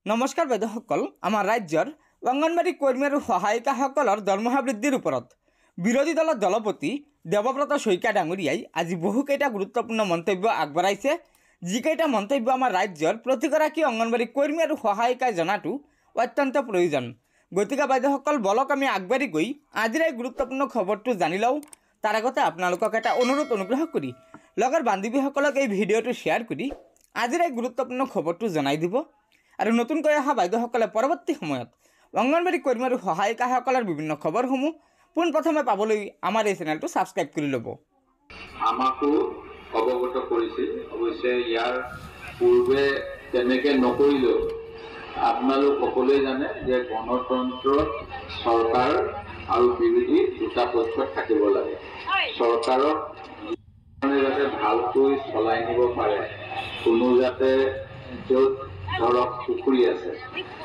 নমস্কাৰ বাইদেউসকল, আমাৰ ৰাজ্যৰ অংগনবাড়ী কৰ্মী আৰু সহায়িকাসকলৰ দৰমহা বৃদ্ধিৰ ওপৰত বিৰোধী দলৰ দলপতি দেৱব্ৰত শইকীয়া ডাঙৰীয়াই আজি বহুকেইটা গুৰুত্বপূৰ্ণ মন্তব্য আগবঢ়াইছে। যিকেইটা মন্তব্য আমাৰ ৰাজ্যৰ প্ৰতিগৰাকী অংগনবাড়ী কৰ্মী আৰু সহায়িকাই জনাটো অত্যন্ত প্ৰয়োজন। গতিকে বাইদেউসকল, বলক আমি আগবাঢ়ি গৈ আজিৰ এই গুৰুত্বপূৰ্ণ খবৰটো জানি লওঁ। তাৰ আগতে আপোনালোকক এটা অনুগ্ৰহ কৰি লগৰ বান্ধৱীসকলক এই ভিডিঅ'টো শ্বেয়াৰ কৰি আজিৰ এই গুৰুত্বপূৰ্ণ খবৰটো জনাই দিব। আৰু নতুনকৈ অহা বাইদেউসকলে পৰৱৰ্তী সময়ত অংগনবাড়ী কৰ্মী আৰু সহায়িকাসকলৰ বিভিন্ন খবৰসমূহ পোনপ্ৰথমে পাবলৈ আমাৰ এই চেনেলটো ছাবস্ক্ৰাইব কৰি ল'ব। আমাকো অৱগত কৰিছিল। অৱশ্যে ইয়াৰ পূৰ্বে তেনেকৈ নকৰিলেও আপোনালোক সকলোৱে জানে যে গণতন্ত্ৰত চৰকাৰ আৰু বিৰোধী দুটা পক্ষ থাকিব লাগে। চৰকাৰক যাতে ভালকৈ চলাই নিব পাৰে, কোনো যাতে য'ত ধৰক পুখুৰী আছে,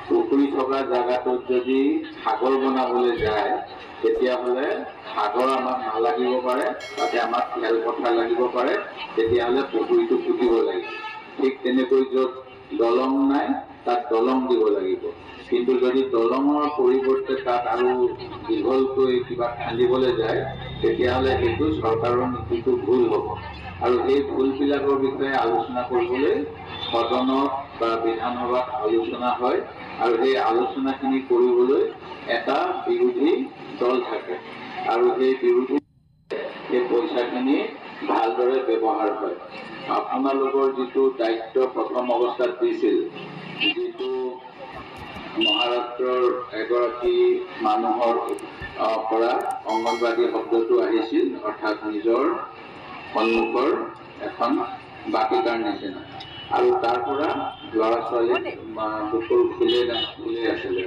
পুখুৰী থকা জেগাটোত যদি সাগৰ বনাবলৈ যায় তেতিয়াহ'লে সাগৰ আমাক নালাগিব পাৰে, তাতে আমাক খেলপথাৰ লাগিব পাৰে, তেতিয়াহ'লে পুখুৰীটো পুতিব লাগিব। ঠিক তেনেকৈ য'ত দলং নাই তাত দলং দিব লাগিব। কিন্তু যদি দলঙৰ পৰিৱৰ্তে তাত আৰু দীঘলকৈ কিবা খান্দিবলৈ যায় তেতিয়াহ'লে সেইটো চৰকাৰৰ নীতিটো ভুল হ'ব। আৰু এই ভুলবিলাকৰ বিষয়ে আলোচনা কৰিবলৈ সদনত বা বিধানসভাত আলোচনা হয়, আৰু সেই আলোচনাখিনি কৰিবলৈ এটা বিৰোধী দল থাকে, আৰু সেই বিৰোধী সেই পইচাখিনি ভালদৰে ব্যৱহাৰ হয়। আপোনালোকৰ যিটো দায়িত্ব প্ৰথম অৱস্থাত দিছিল, যিটো মহাৰাষ্ট্ৰৰ এগৰাকী মানুহৰ পৰা অংগনবাড়ী শব্দটো আহিছিল, অৰ্থাৎ নিজৰ সন্মুখৰ এখন বাটিকাৰ নিচিনা, আৰু তাৰ পৰা ল'ৰা ছোৱালীক বুকুৰ ফুলে আছিলে।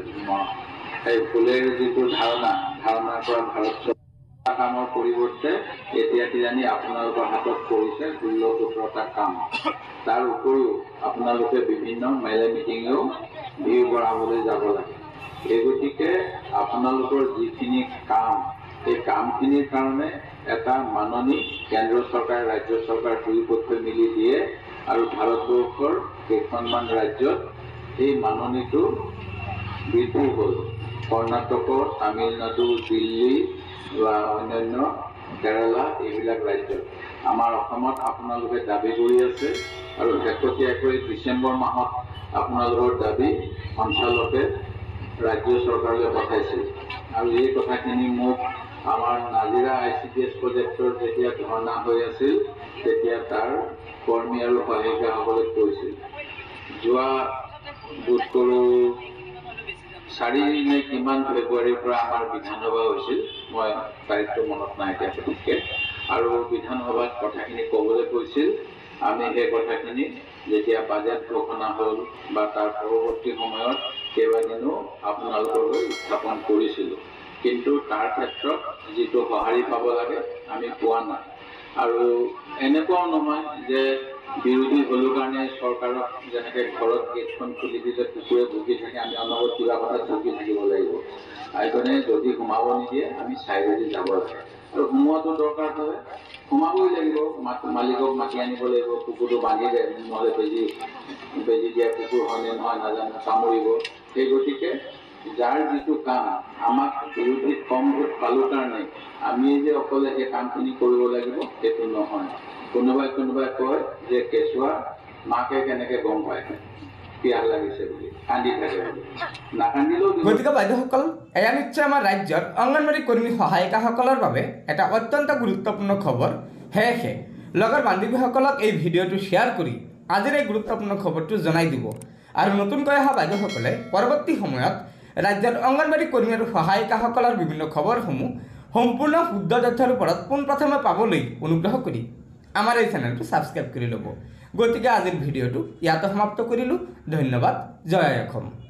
সেই ফুলেৰ যিটো ধাৰণাৰ পৰা ভাৰত কামৰ পৰিৱৰ্তে এতিয়া কিজানি আপোনালোকৰ হাতত পৰিছে 16-17টা কাম। তাৰ উপৰিও আপোনালোকে বিভিন্ন মেলে মিটিঙেও ভিৰ কৰাবলৈ যাব লাগে। এই গতিকে আপোনালোকৰ যিখিনি কাম, এই কামখিনিৰ কাৰণে এটা মাননি কেন্দ্ৰ চৰকাৰ ৰাজ্য চৰকাৰ দুই পক্ষই মিলি দিয়ে, আৰু ভাৰতবৰ্ষৰ কেইখনমান ৰাজ্যত এই মাননিটো বৃদ্ধি হ'ল। কৰ্ণাটক, তামিলনাডু, দিল্লী বা অন্যান্য কেৰালা, এইবিলাক ৰাজ্যত। আমাৰ অসমত আপোনালোকে দাবী কৰি আছে, আৰু শেহতীয়াকৈ ডিচেম্বৰ মাহত আপোনালোকৰ দাবী সঞ্চালকে ৰাজ্য চৰকাৰলৈ পঠাইছিল। আৰু এই কথাখিনি মোক আমাৰ নাজিৰা ICDS প্ৰজেক্টৰ যেতিয়া ধৰ্ণা হৈ আছিল তেতিয়া তাৰ কৰ্মী আৰু সহায়িকাসকলে কৈছিল। যোৱা বোধ কৰোঁ 4 নে কিমান ফেব্ৰুৱাৰীৰ পৰা আমাৰ বিধানসভা হৈছিল, মই তাৰিখটো মনত নাই এতিয়া সঠিককৈ, আৰু বিধানসভাত কথাখিনি ক'বলৈ কৈছিল। আমি সেই কথাখিনি যেতিয়া বাজেট ঘোষণা হ'ল বা তাৰ পৰৱৰ্তী সময়ত কেইবাদিনো আপোনালোকৰ হৈ উত্থাপন কৰিছিলোঁ, কিন্তু তাৰ ক্ষেত্ৰত যিটো সঁহাৰি পাব লাগে আমি পোৱা নাই। আৰু এনেকুৱাও নহয় যে বিৰোধী হ'লো কাৰণে চৰকাৰক যেনেকৈ ঘৰত গেটখন খুলি দিলে কুকুৰে ভুকি থাকে, আমি অনবৰত কিবা কথাত ভুকি থাকিব লাগিব। সেইকাৰণে যদি সোমাব নিদিয়ে আমি চাইডেদি যাব লাগে, আৰু সোমোৱাটো দৰকাৰ হ'লে সোমাবই লাগিব। মালিকক মাতি আনিব লাগিব, কুকুৰটো বান্ধি দে, নহ'লে বেজি দিয়া কুকুৰ হয়নে নহয় নাজানো, কামুৰিব। সেই গতিকে যাৰ যিটো কাম, আমাক বিৰোধীত কম ভোট পালোঁ কাৰণে আমি যে অকলে সেই কামখিনি কৰিব লাগিব সেইটো নহয়। কোনোবাই কয় যে কেঁচুৱা মাকে কেনেকৈ গম পায় পিয়াহ লাগিছে বুলি, কান্দি থাকে বুলি, নাকান্দিলেও। গতিকে বাইদেউসকল, এয়া নিশ্চয় আমাৰ ৰাজ্যৰ অংগনবাড়ী কৰ্মী সহায়িকাসকলৰ বাবে এটা অত্যন্ত গুৰুত্বপূৰ্ণ খবৰ। সেয়েহে লগৰ বান্ধৱীসকলক এই ভিডিঅ'টো শ্বেয়াৰ কৰি আজিৰ এই গুৰুত্বপূৰ্ণ খবৰটো জনাই দিব। আৰু নতুনকৈ অহা বাইদেউসকলে পৰৱৰ্তী সময়ত ৰাজ্যৰ অংগনবাড়ী কৰ্মী আৰু সহায়িকাসকলৰ বিভিন্ন খবৰসমূহ সম্পূৰ্ণ শুদ্ধ তথ্যৰ ওপৰত পোনপ্ৰথমে পাবলৈ অনুগ্ৰহ কৰি আমাৰ এই চেনেলটো ছাবস্ক্ৰাইব কৰি ল'ব। গতিকে আজিৰ ভিডিঅ'টো ইয়াতে সমাপ্ত কৰিলোঁ। ধন্যবাদ। জয় আই অসম।